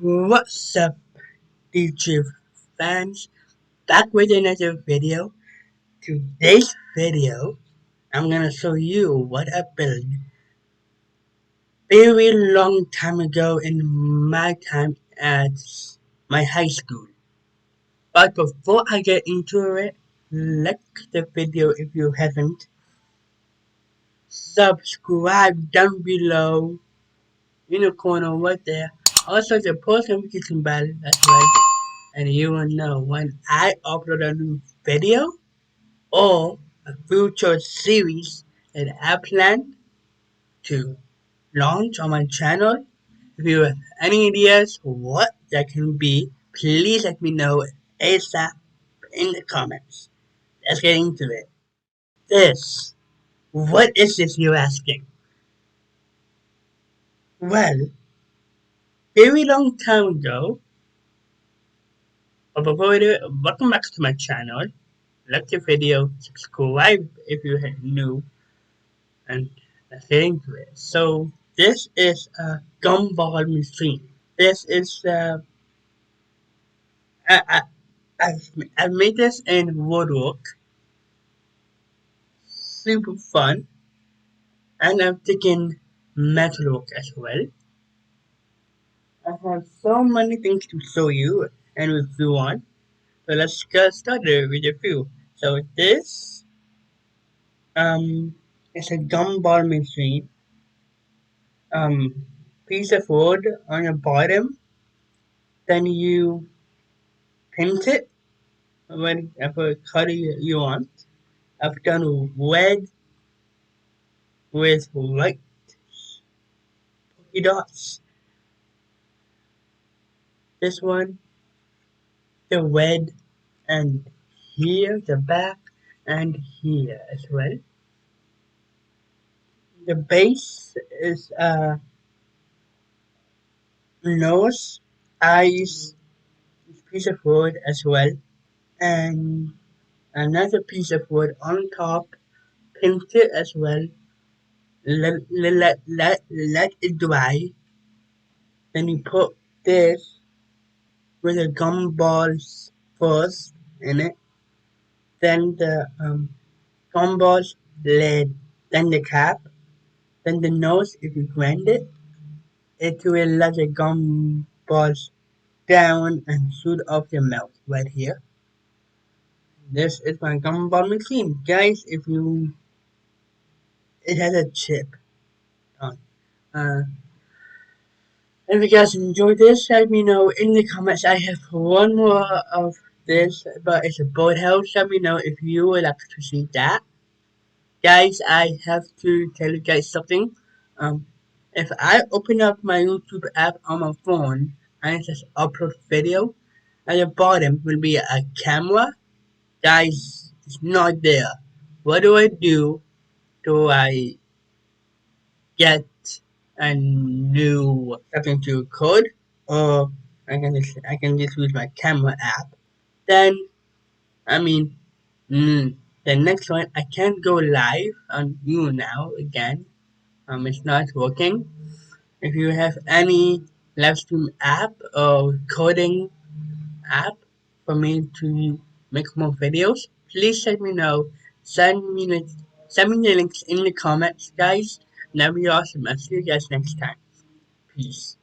What's up, YouTube fans? Back with another video. Today's video, I'm gonna show you what I built very long time ago in my time at my high school. But before I get into it, like the video if you haven't. Subscribe down below in the corner right there. Also the post notification bell as well, and you will know when I upload a new video or a future series that I plan to launch on my channel. If you have any ideas what that can be, please let me know ASAP in the comments. Let's get into it. This. What is this you're asking? Well, very long time ago, but before we do it, welcome back to my channel. Like the video, subscribe if you are new, and let's get into it. So, this is a gumball machine. This is I, I I've made this in woodwork, super fun, and I'm taking metalwork as well. I have so many things to show you, and if you want, so let's get started with a few. So this is a gumball machine. Piece of wood on the bottom, then you paint it whatever color you want. I've done red with white polka dots. This one, the red, and here the back, and here as well. The base is nose, eyes, piece of wood as well, and another piece of wood on top, painted as well. Let it dry. Then you put this with the gumballs first in it, then the gumballs lid, then the cap, then the nose. If you grind it, it will let the gumballs down and shoot off your mouth right here. This is my gumball machine, guys. If you, it has a chip on. Uh, if you guys enjoyed this, let me know in the comments. I have one more of this, but it's a boathouse. Let me know if you would like to see that. Guys, I have to tell you guys something. Um, if I open up my YouTube app on my phone and it says upload video, at the bottom will be a camera. Guys, it's not there. What do I do? Do I get a new something to code, or I can just use my camera app? Then I mean, the next one I can't go live on you now again. It's not working. If you have any live stream app or coding app for me to make more videos, please let me know. Send me the links in the comments, guys. That'd be awesome. I'll see you guys next time. Peace.